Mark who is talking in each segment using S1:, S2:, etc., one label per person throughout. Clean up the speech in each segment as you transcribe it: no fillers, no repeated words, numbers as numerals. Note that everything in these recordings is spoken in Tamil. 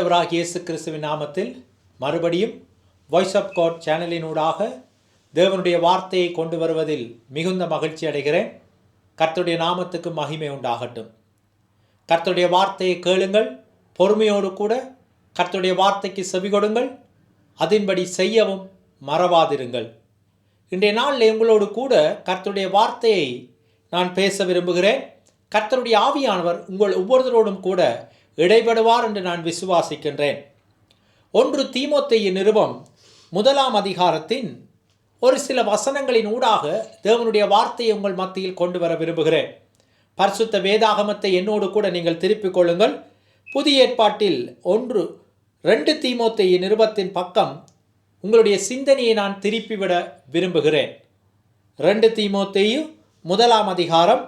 S1: ஆண்டவராகிய இயேசு கிறிஸ்துவின் நாமத்தில் மறுபடியும் வாய்ஸ் ஆஃப் காட் சேனலினூடாக தேவனுடைய வார்த்தையை கொண்டு வருவதில் மிகுந்த மகிழ்ச்சி அடைகிறேன். கர்த்தருடைய நாமத்துக்கு மகிமை உண்டாகட்டும். கர்த்தருடைய வார்த்தையை கேளுங்கள், பொறுமையோடு கூட கர்த்தருடைய வார்த்தைக்கு செவி கொடுங்கள், அதன்படி செய்யவும் மறவாதிருங்கள். இன்றைய நாளில் உங்களோடு கூட கர்த்தருடைய வார்த்தையை நான் பேச விரும்புகிறேன். கர்த்தருடைய ஆவியானவர் உங்கள் ஒவ்வொருவரோடும் கூட இடைபடுவார் என்று நான் விசுவாசிக்கின்றேன். 1 தீமோத்தேயின் நிருபம் 1 அதிகாரத்தின் ஒரு சில வசனங்களின் ஊடாக தேவனுடைய வார்த்தையை உங்கள் மத்தியில் கொண்டு வர விரும்புகிறேன். பரிசுத்த வேதாகமத்தை என்னோடு கூட நீங்கள் திருப்பிக் கொள்ளுங்கள். புதிய ஏற்பாட்டில் 2 தீமோத்தேயின் நிருபத்தின் பக்கம் உங்களுடைய சிந்தனையை நான் திருப்பிவிட விரும்புகிறேன். 2 தீமோத்தேயு 1 அதிகாரம்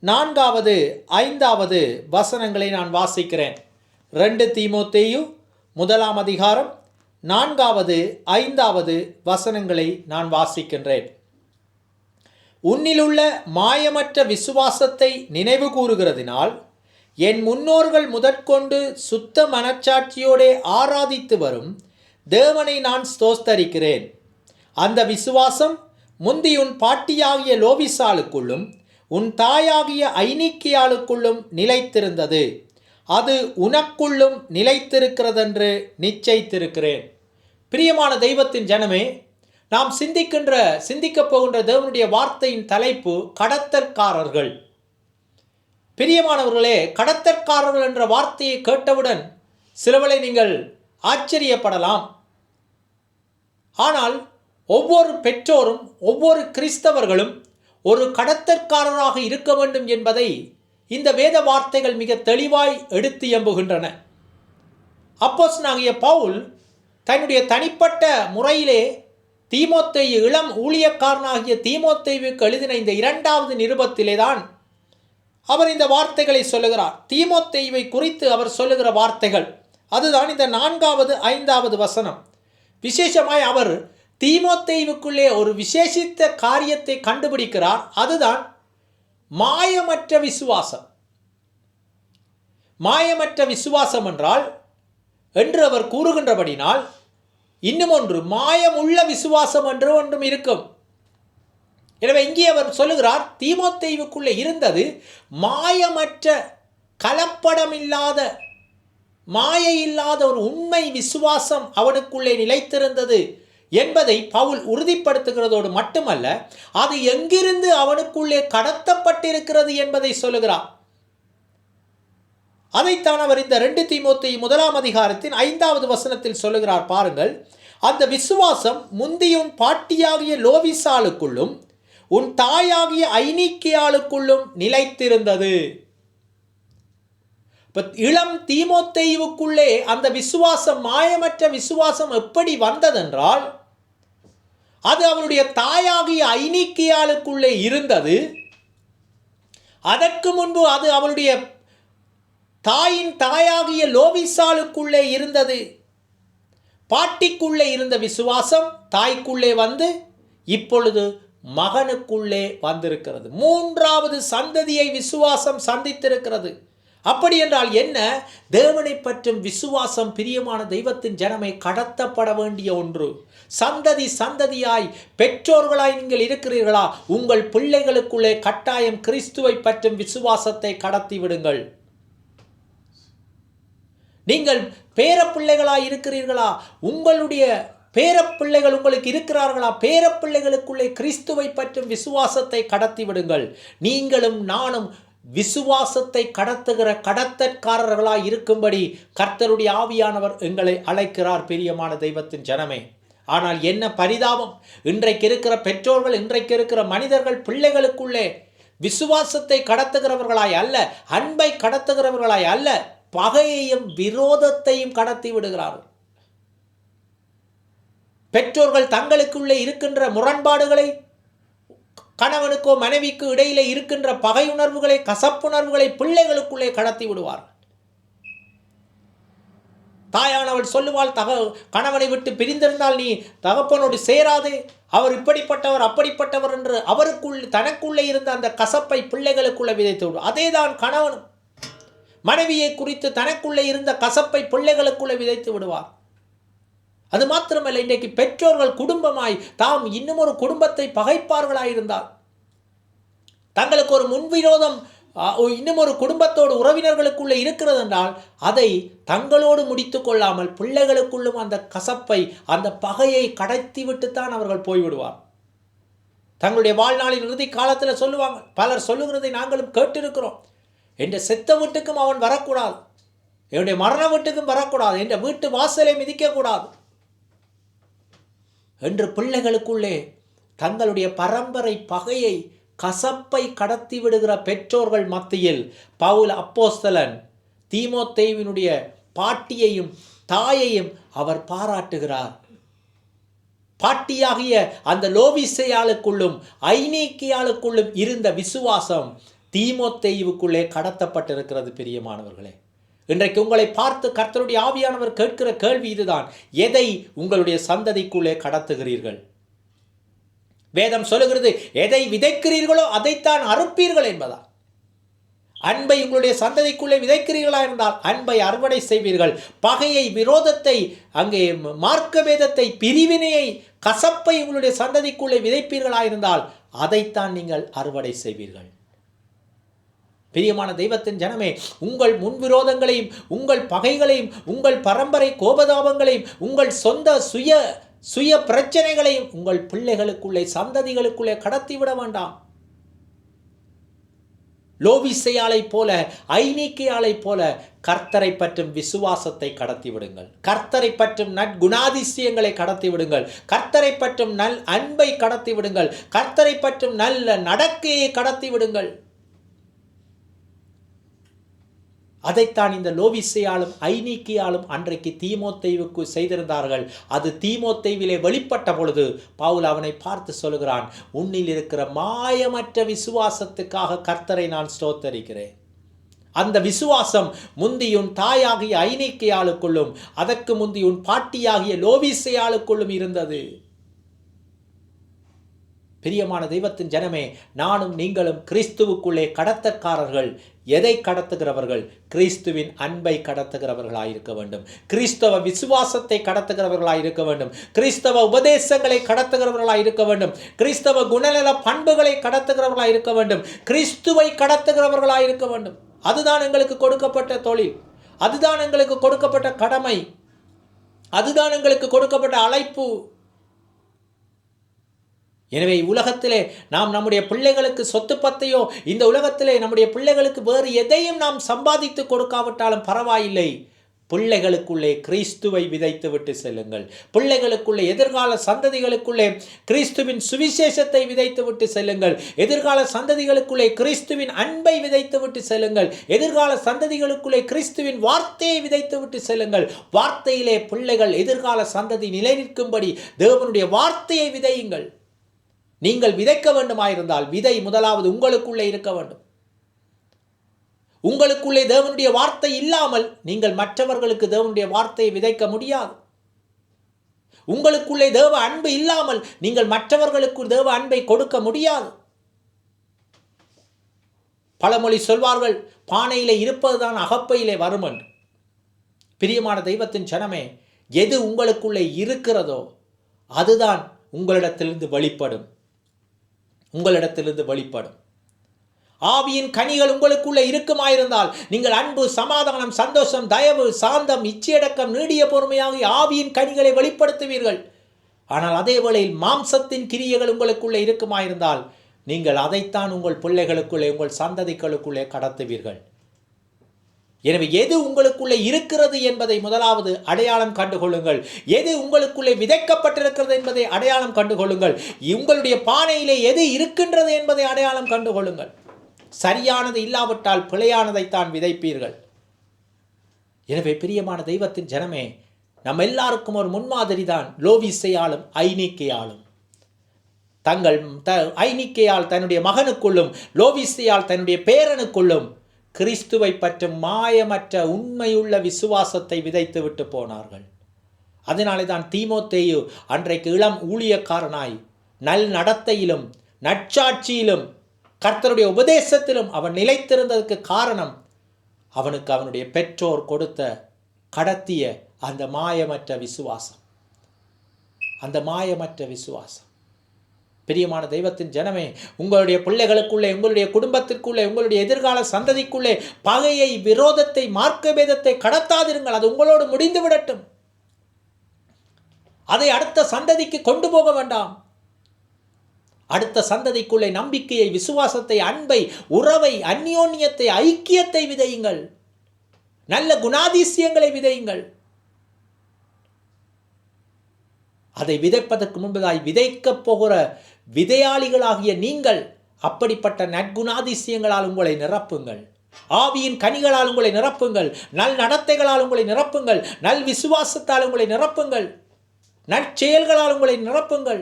S1: 4, 5 வசனங்களை நான் வாசிக்கிறேன். 2 தீமோத்தேயு 1 அதிகாரம் 4, 5 வசனங்களை நான் வாசிக்கின்றேன். உன்னிலுள்ள மாயமற்ற விசுவாசத்தை நினைவு கூறுகிறதினால் என் முன்னோர்கள் முதற்கொண்டு சுத்த மனச்சாட்சியோடே ஆராதித்து வரும் தேவனை நான் ஸ்தோஸ்தரிக்கிறேன். அந்த விசுவாசம் முந்தி உன் பாட்டியாகிய லோவிசாளுக்குள்ளும் உன் தாயாகிய ஐனிக்கியாளுக்குள்ளும் நிலைத்திருந்தது. அது உனக்குள்ளும் நிலைத்திருக்கிறதென்று நிச்சயித்திருக்கிறேன். பிரியமான தெய்வத்தின் ஜனமே, நாம் சிந்திக்கப் போகின்ற தேவனுடைய வார்த்தையின் தலைப்பு கடத்தற்காரர்கள். பிரியமானவர்களே, கடத்தற்காரர்கள் என்ற வார்த்தையை கேட்டவுடன் சிலவளை நீங்கள் ஆச்சரியப்படலாம். ஆனால் ஒவ்வொரு பெற்றோரும் ஒவ்வொரு கிறிஸ்தவர்களும் ஒரு கடத்தற்காரராக இருக்க வேண்டும் என்பதை இந்த வேத வார்த்தைகள் மிக தெளிவாய் எடுத்து எம்புகின்றன. அப்போஸ்தலனாகிய பவுல் தன்னுடைய தனிப்பட்ட முறையிலே தீமோத்தேயு இளம் ஊழியக்காரனாகிய தீமோத்தேயுவுக்கு எழுதின இந்த 2வது நிருபத்திலே தான் அவர் இந்த வார்த்தைகளை சொல்லுகிறார். தீமோத்தேயுவை குறித்து அவர் சொல்லுகிற வார்த்தைகள் அதுதான் இந்த 4, 5 வசனம். விசேஷமாய் அவர் தீமோத்தேயுவுக்குள்ளே ஒரு விசேஷித்த காரியத்தை கண்டுபிடிக்கிறார். அதுதான் மாயமற்ற விசுவாசம். மாயமற்ற விசுவாசம் என்றால் என்று அவர் கூறுகின்றபடினால் இன்னும் ஒன்று மாயமுள்ள விசுவாசம் என்று ஒன்றும் இருக்கும். எனவே இங்கே அவர் சொல்லுகிறார், தீமோத்தேயுவுக்குள்ளே இருந்தது மாயமற்ற, கலப்படமில்லாத, மாயை இல்லாத ஒரு உண்மை விசுவாசம் அவனுக்குள்ளே நிலைத்திருந்தது என்பதை பவுல் உறுதிப்படுத்துகிறதோடு மட்டுமல்ல, அது எங்கிருந்து அவனுக்குள்ளே கடத்தப்பட்டிருக்கிறது என்பதை சொல்லுகிறார். அதைத்தான் அவர் இந்த 2 தீமோத்தேயு 1 அதிகாரத்தின் 5 வசனத்தில் சொல்லுகிறார். பாருங்கள், அந்த விசுவாசம் முந்தியுன் பாட்டியாகிய லோவிசாளுக்குள்ளும் உன் தாயாகிய ஐனிக்கியாளுக்குள்ளும் நிலைத்திருந்தது. இளம் தீமோத்தேயுவுக்குள்ளே அந்த விசுவாசம், மாயமற்ற விசுவாசம் எப்படி வந்ததென்றால் அது அவனுடைய தாயாகிய ஐனிக்கியாளுக்குள்ளே இருந்தது. அதற்கு முன்பு அது அவளுடைய தாயின் தாயாகிய லோவிசாளுக்குள்ளே இருந்தது. பாட்டிக்குள்ளே இருந்த விசுவாசம் தாய்க்குள்ளே வந்து இப்பொழுது மகனுக்குள்ளே வந்திருக்கிறது. 3வது சந்ததியை விசுவாசம் சந்தித்திருக்கிறது. அப்படி என்றால் என்ன? தேவனை பற்றும் விசுவாசம் பிரியமான தெய்வத்தின் ஜனமே கடத்தப்பட வேண்டிய ஒன்று. சந்ததியாய் பெற்றோர்களாய் நீங்கள் இருக்கிறீர்களா? உங்கள் பிள்ளைகளுக்குள்ளே கட்டாயம் கிறிஸ்துவை பற்றும் விசுவாசத்தை கடத்தி விடுங்கள். நீங்கள் பேரப்பிள்ளைகளாய் இருக்கிறீர்களா? உங்களுடைய பேரப்பிள்ளைகள் உங்களுக்கு இருக்கிறார்களா? பேரப்பிள்ளைகளுக்குள்ளே கிறிஸ்துவை பற்றும் விசுவாசத்தை கடத்தி விடுங்கள். நீங்களும் நானும் விசுவாசத்தை கடத்துகிற கடத்தற்காரர்களாய் இருக்கும்படி கர்த்தருடைய ஆவியானவர் எங்களை அழைக்கிறார். பிரியமான தெய்வத்தின் ஜனமே, ஆனால் என்ன பரிதாபம்! இன்றைக்கு இருக்கிற பெற்றோர்கள், இன்றைக்கு இருக்கிற மனிதர்கள் பிள்ளைகளுக்குள்ளே விசுவாசத்தை கடத்துகிறவர்களாய் அல்ல, அன்பை கடத்துகிறவர்களாய் அல்ல, பகையையும் விரோதத்தையும் கடத்தி விடுகிறார்கள். பெற்றோர்கள் தங்களுக்குள்ளே இருக்கின்ற முரண்பாடுகளை, கணவனுக்கோ மனைவிக்கு இடையிலே இருக்கின்ற பகையுணர்வுகளை, கசப்புணர்வுகளை பிள்ளைகளுக்குள்ளே கடத்தி விடுவார்கள். தாயானவள் சொல்லுவாள், கணவனை விட்டு பிரிந்திருந்தால் நீ தகப்பனோடு சேராதே, அவர் இப்படிப்பட்டவர் அப்படிப்பட்டவர் என்று தனக்குள்ளே இருந்த அந்த கசப்பை பிள்ளைகளுக்குள்ளே விதைத்து விடும். அதேதான் கணவனும். மனைவியை குறித்து தனக்குள்ளே இருந்த கசப்பை பிள்ளைகளுக்குள்ளே விதைத்து விடுவார். அது மாத்திரமல்ல, இன்றைக்கு பெற்றோர்கள் குடும்பமாய் தாம் இன்னும் ஒரு குடும்பத்தை பகைப்பார்களாயிருந்தால், தங்களுக்கு ஒரு முன்விரோதம் இன்னும் ஒரு குடும்பத்தோடு உறவினர்களுக்குள்ளே இருக்கிறது என்றால் அதை தங்களோடு முடித்து கொள்ளாமல் பிள்ளைகளுக்குள்ளும் அந்த கசப்பை, அந்த பகையை கடத்திவிட்டுத்தான் அவர்கள் போய்விடுவார். தங்களுடைய வாழ்நாளின் இறுதி காலத்தில் சொல்லுவாங்க, பலர் சொல்லுகிறதை நாங்களும் கேட்டிருக்கிறோம், என்ற செத்த வீட்டுக்கும் அவன் வரக்கூடாது, என்னுடைய மரண வீட்டுக்கும் வரக்கூடாது, என்ற வீட்டு வாசலை மிதிக்கக்கூடாது என்று பிள்ளைகளுக்குள்ளே தங்களுடைய பரம்பரை பகையை, கசப்பை கடத்தி விடுகிற பெற்றோர்கள் மத்தியில் பவுல் அப்போஸ்தலன் தீமோத்தேயுவினுடைய பாட்டியையும் தாயையும் அவர் பாராட்டுகிறார். பாட்டியாகிய அந்த லோவிசையாளுக்குள்ளும் ஐநீக்கியாளுக்குள்ளும் இருந்த விசுவாசம் தீமோத்தேயுவுக்குள்ளே கடத்தப்பட்டிருக்கிறது. பிரியமானவர்களே, இன்றைக்கு உங்களை பார்த்து கர்த்தருடைய ஆவியானவர் கேட்கிற கேள்வி இதுதான்: எதை உங்களுடைய சந்ததிக்குள்ளே கடத்துகிறீர்கள்? வேதம் சொல்லுகிறது, எதை விதைக்கிறீர்களோ அதைத்தான் அறுப்பீர்கள் என்பதா. அன்பை உங்களுடைய சந்ததிக்குள்ளே விதைக்கிறீர்களா இருந்தால் அன்பை அறுவடை செய்வீர்கள். பகையை, விரோதத்தை, அங்கே மார்க்க வேதத்தை, பிரிவினையை, கசப்பை உங்களுடைய சந்ததிக்குள்ளே விதைப்பீர்களா இருந்தால் அதைத்தான் நீங்கள் அறுவடை செய்வீர்கள். பிரியமான தெய்வத்தின் ஜனமே, உங்கள் முன்விரோதங்களையும், உங்கள் பகைகளையும், உங்கள் பரம்பரை கோபதாபங்களையும், உங்கள் சொந்த சுய பிரச்சனைகளையும் உங்கள் பிள்ளைகளுக்குள்ளே, சந்ததிகளுக்குள்ளே கடத்திவிட வேண்டாம். லோவிசையாளை போல, ஐநீக்கியாளை போல கர்த்தரை பற்றும் விசுவாசத்தை கடத்தி விடுங்கள். கர்த்தரை பற்றும் நற்குணாதிசயங்களை கடத்தி விடுங்கள். கர்த்தரை பற்றும் நல் அன்பை கடத்தி விடுங்கள். கர்த்தரை பற்றும் நல்ல நடக்கையை கடத்தி விடுங்கள். அதைத்தான் இந்த லோவிசையாலும் ஐநீக்கியாலும் அன்றைக்கு தீமோத்தேயுவுக்கு செய்திருந்தார்கள். அது தீமோத்தேயுவிலே வெளிப்பட்ட பொழுது பவுல் அவனை பார்த்து சொல்கிறான், உன்னில் இருக்கிற மாயமற்ற விசுவாசத்துக்காக கர்த்தரை நான் ஸ்தோத்தரிக்கிறேன். அந்த விசுவாசம் முந்தியுன் தாயாகிய ஐநீக்கியாளுக்குள்ளும் அதற்கு முந்தியுன் பாட்டியாகிய லோவிசையாளுக்குள்ளும் இருந்தது. பிரியமான தெய்வத்தின் ஜனமே, நானும் நீங்களும் கிறிஸ்துவுக்குள்ளே கடத்தக்காரர்கள். எதை கடத்துகிறவர்கள்? கிறிஸ்துவின் அன்பை கடத்துகிறவர்களாயிருக்க வேண்டும். கிறிஸ்தவ விசுவாசத்தை கடத்துகிறவர்களாயிருக்க வேண்டும். கிறிஸ்தவ உபதேசங்களை கடத்துகிறவர்களாயிருக்க வேண்டும். கிறிஸ்தவ குணநல பண்புகளை கடத்துகிறவர்களாயிருக்க வேண்டும். கிறிஸ்துவை கடத்துகிறவர்களாயிருக்க வேண்டும். அதுதான் எங்களுக்கு கொடுக்கப்பட்ட தொழில், அதுதான் எங்களுக்கு கொடுக்கப்பட்ட கடமை, அதுதான் எங்களுக்கு கொடுக்கப்பட்ட அழைப்பு. எனவே உலகத்திலே நாம் நம்முடைய பிள்ளைகளுக்கு சொத்து பத்தையோ, இந்த உலகத்திலே நம்முடைய பிள்ளைகளுக்கு வேறு எதையும் நாம் சம்பாதித்து கொடுக்காவிட்டாலும் பரவாயில்லை, பிள்ளைகளுக்குள்ளே கிறிஸ்துவை விதைத்து விட்டு செல்லுங்கள். பிள்ளைகளுக்குள்ளே, எதிர்கால சந்ததிகளுக்குள்ளே கிறிஸ்துவின் சுவிசேஷத்தை விதைத்து விட்டு செல்லுங்கள். எதிர்கால சந்ததிகளுக்குள்ளே கிறிஸ்துவின் அன்பை விதைத்து விட்டு செல்லுங்கள். எதிர்கால சந்ததிகளுக்குள்ளே கிறிஸ்துவின் வார்த்தையை விதைத்து விட்டு செல்லுங்கள். வார்த்தையிலே பிள்ளைகள், எதிர்கால சந்ததி நிலை நிற்கும்படி தேவனுடைய வார்த்தையை விதையுங்கள். நீங்கள் விதைக்க வேண்டுமாயிருந்தால் விதை முதலாவது உங்களுக்குள்ளே இருக்க வேண்டும். உங்களுக்குள்ளே தேவனுடைய வார்த்தை இல்லாமல் நீங்கள் மற்றவர்களுக்கு தேவனுடைய வார்த்தையை விதைக்க முடியாது. உங்களுக்குள்ளே தேவ அன்பு இல்லாமல் நீங்கள் மற்றவர்களுக்கு தேவ அன்பை கொடுக்க முடியாது. பழமொழி சொல்வார்கள், பானையிலே இருப்பதுதான் அகப்பையிலே வரும் என்று. பிரியமான தெய்வத்தின் ஜனமே, எது உங்களுக்குள்ளே இருக்கிறதோ அதுதான் உங்களிடத்திலிருந்து வெளிப்படும். உங்களிடத்திலிருந்து வெளிப்படும். ஆவியின் கனிகள் உங்களுக்குள்ளே இருக்குமாயிருந்தால் நீங்கள் அன்பு, சமாதானம், சந்தோஷம், தயவு, சாந்தம், இச்சையடக்கம், நீடிய பொறுமையாகிய ஆவியின் கனிகளை வெளிப்படுத்துவீர்கள். ஆனால் அதே வேளையில் மாம்சத்தின் கிரியைகள் உங்களுக்குள்ளே இருக்குமாயிருந்தால் நீங்கள் அதைத்தான் உங்கள் பிள்ளைகளுக்குள்ளே, உங்கள் சந்ததிகளுக்குள்ளே கடத்துவீர்கள். எனவே எது உங்களுக்குள்ளே இருக்கிறது என்பதை முதலாவது அடையாளம் கண்டுகொள்ளுங்கள். எது உங்களுக்குள்ளே விதைக்கப்பட்டிருக்கிறது என்பதை அடையாளம் கண்டுகொள்ளுங்கள். உங்களுடைய பானையிலே எது இருக்கின்றது என்பதை அடையாளம் கண்டுகொள்ளுங்கள். சரியானது இல்லாவிட்டால் பிழையானதைத்தான் விதைப்பீர்கள். எனவே பிரியமான தெய்வத்தின் ஜனமே, நம்ம எல்லாருக்கும் ஒரு முன்மாதிரி தான் லோவிசையாலும் ஐநீக்கியாலும். ஐநீக்கியால் தன்னுடைய மகனுக்குள்ளும், லோவிசையால் தன்னுடைய பேரனுக்குள்ளும் கிறிஸ்துவை பற்றும் மாயமற்ற உண்மையுள்ள விசுவாசத்தை விதைத்து விட்டு போனார்கள். அதனாலே தான் தீமோத்தேயு அன்றைக்கு இளம் ஊழியக்காரனாய் நல் நடத்தையிலும் நற்சாட்சியிலும் கர்த்தருடைய உபதேசத்திலும் அவன் நிலைத்திருந்ததற்கு காரணம் அவனுக்கு அவனுடைய பெற்றோர் கொடுத்த கடத்திய அந்த மாயமற்ற விசுவாசம், அந்த மாயமற்ற விசுவாசம். பிரியமான தெய்வத்தின் ஜனமே, உங்களுடைய பிள்ளைகளுக்குள்ளே, உங்களுடைய குடும்பத்திற்குள்ளே, உங்களுடைய எதிர்கால சந்ததிக்குள்ளே பகையை, விரோதத்தை, மார்க்க பேதத்தை கடத்தாதிருங்கள். அது உங்களோடு முடிந்து விடட்டும். அதை அடுத்த சந்ததிக்கு கொண்டு போக வேண்டாம். அடுத்த சந்ததிக்குள்ளே நம்பிக்கையை, விசுவாசத்தை, அன்பை, உறவை, அந்யோன்யத்தை, ஐக்கியத்தை விதையுங்கள். நல்ல குணாதிசயங்களை விதையுங்கள். அதை விதைப்பதற்கு முன்பதாய் விதைக்கப் போகிற விதையாளிகளாகிய நீங்கள் அப்படிப்பட்ட நற்குணாதிசயங்களால் உங்களை நிரப்புங்கள். ஆவியின் கனிகளால் உங்களை நிரப்புங்கள். நல் நடத்தைகளால் உங்களை நிரப்புங்கள். நல் விசுவாசத்தால் உங்களை நிரப்புங்கள். நற்செயல்களால் உங்களை நிரப்புங்கள்.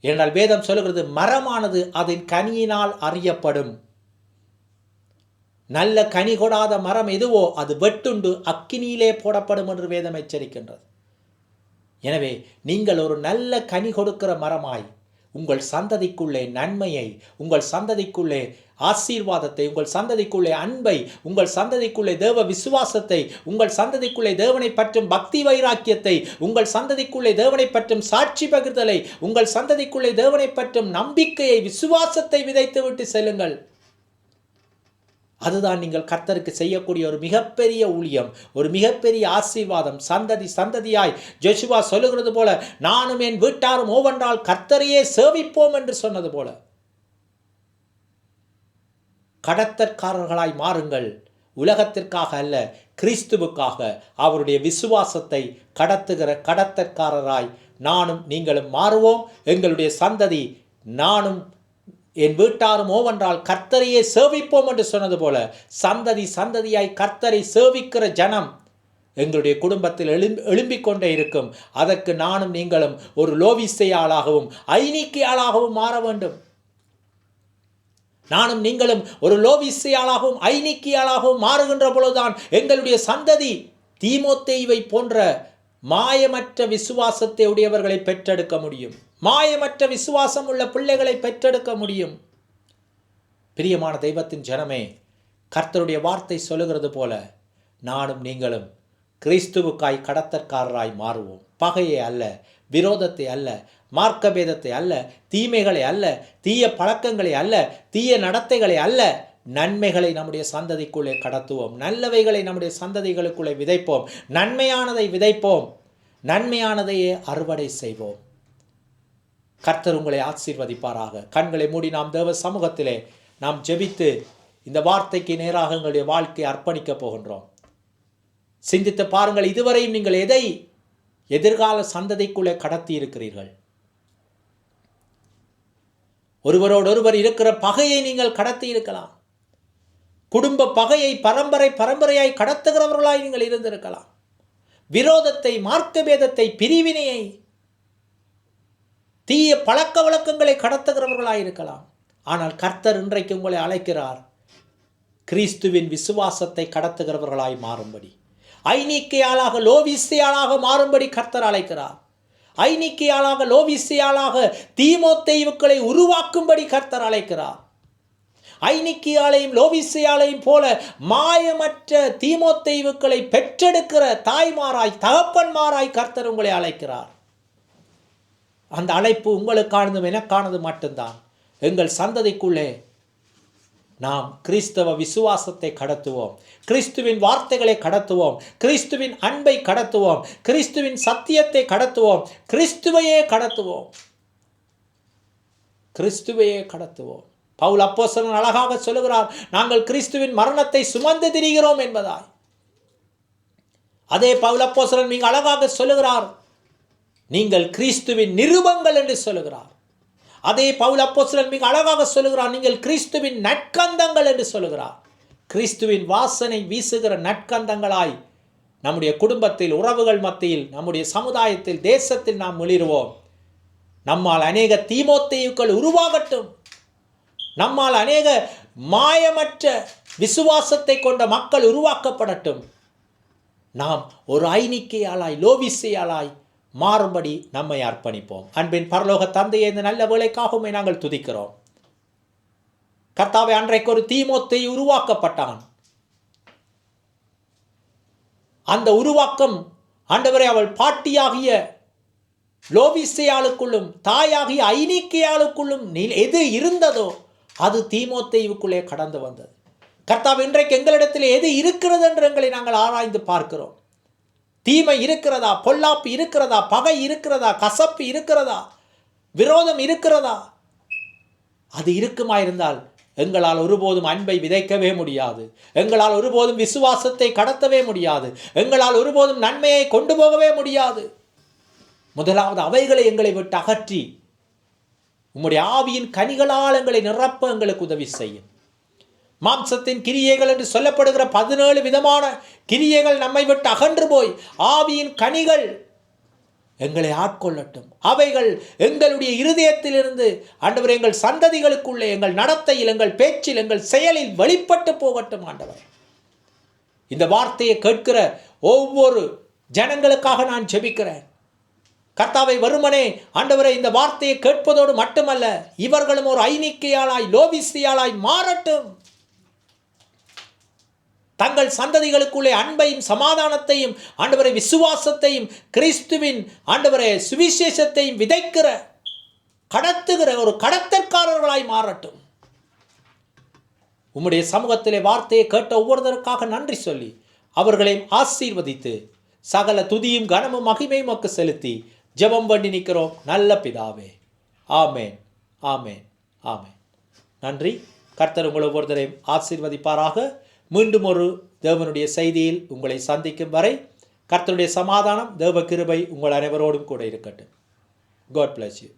S1: ஏனென்றால் வேதம் சொல்லுகிறது, மரமானது அதன் கனியினால் அறியப்படும். நல்ல கனி கொடாத மரம் எதுவோ அது வெட்டுண்டு அக்கினியிலே போடப்படும் என்று வேதம் எச்சரிக்கின்றது. எனவே நீங்கள் ஒரு நல்ல கனி கொடுக்கிற மரமாய் உங்கள் சந்ததிக்குள்ளே நன்மையை, உங்கள் சந்ததிக்குள்ளே ஆசீர்வாதத்தை, உங்கள் சந்ததிக்குள்ளே அன்பை, உங்கள் சந்ததிக்குள்ளே தேவ விசுவாசத்தை, உங்கள் சந்ததிக்குள்ளே தேவனை பற்றும் பக்தி வைராக்கியத்தை, உங்கள் சந்ததிக்குள்ளே தேவனை பற்றும் சாட்சி பகிர்தலை, உங்கள் சந்ததிக்குள்ளே தேவனை பற்றும் நம்பிக்கையை, விசுவாசத்தை விதைத்து விட்டு செல்லுங்கள். அதுதான் நீங்கள் கர்த்தருக்கு செய்யக்கூடிய ஒரு மிகப்பெரிய ஊழியம், ஒரு மிகப்பெரிய ஆசீர்வாதம். சந்ததி சந்ததியாய் ஜோசுவா சொல்லுகிறது போல, நானும் என் வீட்டாரும் ஓவென்றால் கர்த்தரையே சேவிப்போம் என்று சொன்னது போல கடத்தற்காரர்களாய் மாறுங்கள். உலகத்திற்காக அல்ல, கிறிஸ்துவுக்காக அவருடைய விசுவாசத்தை கடத்துகிற கடத்தற்காரராய் நானும் நீங்களும் மாறுவோம். எங்களுடைய சந்ததி, நானும் என் வீட்டாரும் ஓவென்றால் கர்த்தரையே சேவிப்போம் என்று சொன்னது போல சந்ததி சந்ததியாய் கர்த்தரை சேவிக்கிற ஜனம் எங்களுடைய குடும்பத்தில் எழும்பிக் கொண்டே இருக்கும். அதற்கு நானும் நீங்களும் ஒரு லோவிசையாளாகவும் ஐநீக்கியாளாகவும் மாற வேண்டும். நானும் நீங்களும் ஒரு லோவிசையாளாகவும் ஐநீக்கியாளாகவும் மாறுகின்ற பொழுதுதான் எங்களுடைய சந்ததி தீமோத்தேயுவை போன்ற மாயமற்ற விசுவாசத்தை உடையவர்களை பெற்றெடுக்க முடியும். மாயமற்ற விசுவாசம் உள்ள பிள்ளைகளை பெற்றெடுக்க முடியும். பிரியமான தெய்வத்தின் ஜனமே, கர்த்தருடைய வார்த்தை சொல்லுகிறது போல நானும் நீங்களும் கிறிஸ்துவுக்காய் கடத்தற்காரராய் மாறுவோம். பகையை அல்ல, விரோதத்தை அல்ல, மார்க்க பேதத்தை அல்ல, தீமைகளை அல்ல, தீய பழக்கங்களை அல்ல, தீய நடத்தைகளை அல்ல, நன்மைகளை நம்முடைய சந்ததிக்குள்ளே கடத்துவோம். நல்லவைகளை நம்முடைய சந்ததிகளுக்குள்ளே விதைப்போம். நன்மையானதை விதைப்போம். நன்மையானதையே அறுவடை செய்வோம். கர்த்தர் உங்களை ஆசீர்வதிப்பாராக. கண்களை மூடி நாம் தேவ சமூகத்திலே நாம் ஜெபித்து இந்த வார்த்தைக்கு நேராக எங்களுடைய வாழ்க்கையை அர்ப்பணிக்க போகின்றோம். சிந்தித்து பாருங்கள், இதுவரையும் நீங்கள் எதை எதிர்கால சந்ததிக்குள்ளே கடத்தி இருக்கிறீர்கள்? ஒருவரோடொருவர் இருக்கிற பகையை நீங்கள் கடத்தி இருக்கலாம். குடும்ப பகையை பரம்பரையாய் கடத்துகிறவர்களாய் நீங்கள் இருந்திருக்கலாம். விரோதத்தை, மார்க்க பேதத்தை, பிரிவினையை, தீய பழக்க வழக்கங்களை கடத்துகிறவர்களாயிருக்கலாம். ஆனால் கர்த்தர் இன்றைக்கு உங்களை அழைக்கிறார், கிறிஸ்துவின் விசுவாசத்தை கடத்துகிறவர்களாய் மாறும்படி, ஐநீக்கியாளாக லோவிசையாளாக மாறும்படி கர்த்தர் அழைக்கிறார். ஐநீக்கியாளாக லோவிசையாளாக தீமோத்தேயுக்களை உருவாக்கும்படி கர்த்தர் அழைக்கிறார். ஐநீக்கியாளையும் லோவிசையாளையும் போல மாயமற்ற தீமோத்தேயுக்களை பெற்றெடுக்கிற தாய்மாராய், தகப்பன்மாராய் கர்த்தர் உங்களை அழைக்கிறார். அந்த அழைப்பு உங்களுக்கானதும் எனக்கானது மட்டும்தான். எங்கள் சந்ததிக்குள்ளே நாம் கிறிஸ்தவ விசுவாசத்தை கடத்துவோம், கிறிஸ்துவின் வார்த்தைகளை கடத்துவோம், கிறிஸ்துவின் அன்பை கடத்துவோம், கிறிஸ்துவின் சத்தியத்தை கடத்துவோம், கிறிஸ்துவையே கடத்துவோம், கிறிஸ்துவையே கடத்துவோம். பவுல் அப்போஸ்தலன் அழகாக சொல்லுகிறார், நாங்கள் கிறிஸ்துவின் மரணத்தை சுமந்து திரிகிறோம் என்பதாய். அதே பவுல் அப்போஸ்தலன் மிக அழகாக சொல்லுகிறார், நீங்கள் கிறிஸ்துவின் நிருபங்கள் என்று சொல்லுகிறார். அதே பவுல் அப்போஸ்தலன் மிக அழகாக சொல்லுகிறார், நீங்கள் கிறிஸ்துவின் நற்கந்தங்கள் என்று சொல்லுகிறார். கிறிஸ்துவின் வாசனை வீசுகிற நற்கந்தங்களாய் நம்முடைய குடும்பத்தில், உறவுகள் மத்தியில், நம்முடைய சமுதாயத்தில், தேசத்தில் நாம் ஒளிருவோம். நம்மால் அநேக தீமோத்தேயுக்கள் உருவாகட்டும். நம்மால் அநேக மாயமற்ற விசுவாசத்தை கொண்ட மக்கள் உருவாக்கப்படட்டும். நாம் ஒரு ஐநீக்கியாளாய், லோவிசையாளாய் மாறும்படி நம்மை அர்ப்பணிப்போம். அன்பின் பரலோக தந்தையை, இந்த நல்ல வேளைக்காக உம்மை நாங்கள் துதிக்கிறோம். கர்த்தாவே, அன்றைக்கு ஒரு தீமோத்தேயு உருவாக்கப்பட்டான். அந்த உருவாக்கம் ஆண்டவரே அவள் பாட்டியாகிய லோவிசையாளுக்குள்ளும் தாயாகிய ஐனிக்கையாளுக்குள்ளும் எது இருந்ததோ அது தீமோத்தேயுக்குள்ளே கடந்து வந்தது. கர்த்தாவே, இன்றைக்கு எங்களிடத்தில் எது இருக்கிறது என்று எங்களை நாங்கள் ஆராய்ந்து பார்க்கிறோம். தீமை இருக்கிறதா, பொல்லாப்பு இருக்கிறதா, பகை இருக்கிறதா, கசப்பு இருக்கிறதா, விரோதம் இருக்கிறதா? அது இருக்குமாயிருந்தால் எங்களால் ஒருபோதும் அன்பை விதைக்கவே முடியாது. எங்களால் ஒருபோதும் விசுவாசத்தை கடத்தவே முடியாது. எங்களால் ஒருபோதும் நன்மையை கொண்டு போகவே முடியாது. முதலாவது அவைகளை எங்களை விட்டு அகற்றி உம்முடைய ஆவியின் கனிகளால் எங்களை நிரப்ப எங்களுக்கு உதவி செய்யும். மாம்சத்தின் கிரியைகள் என்று சொல்லப்படுகிற 17 விதமான கிரியைகள் நம்மை விட்டு அகன்று போய் ஆவியின் கனிகள் எங்களை ஆட்கொள்ளட்டும். அவைகள் எங்களுடைய இருதயத்திலிருந்து ஆண்டவர் எங்கள் சந்ததிகளுக்குள்ளே, எங்கள் நடத்தையில், எங்கள் பேச்சில், எங்கள் செயலில் வெளிப்பட்டு போகட்டும். ஆண்டவர், இந்த வார்த்தையை கேட்கிற ஒவ்வொரு ஜனங்களுக்காக நான் ஜெபிக்கிறேன். கர்த்தாவை, வருமனே ஆண்டவரை இந்த வார்த்தையை கேட்பதோடு மட்டுமல்ல, இவர்களும் ஒரு ஐனிக்கையாளாய் லோவிசியாளாய் மாறட்டும். தங்கள் சந்ததிகளுக்குள்ளே அன்பையும் சமாதானத்தையும் ஆண்டவரை விசுவாசத்தையும் கிறிஸ்துவின் ஆண்டவரை சுவிசேஷத்தையும் விதைக்கிற கடத்துகிற ஒரு கடத்தற்காரர்களாய் மாறட்டும். உம்முடைய சமூகத்திலே வார்த்தையை கேட்ட ஒவ்வொருவருக்காக நன்றி சொல்லி அவர்களையும் ஆசீர்வதித்து சகல துதியும் கனமும் மகிமையும் உமக்கு செலுத்தி ஜெபம் பண்ணி நிற்கிறோம் நல்ல பிதாவே. ஆமேன், ஆமேன், ஆமேன். நன்றி. கர்த்தர் உங்களை ஒவ்வொருவரையும் ஆசீர்வதிப்பாராக. மீண்டும் ஒரு தேவனுடைய செய்தியில் உங்களை சந்திக்கும் வரை கர்த்தருடைய சமாதானம், தேவ கிருபை உங்கள் அனைவரோடும் கூட இருக்கட்டும். God bless you.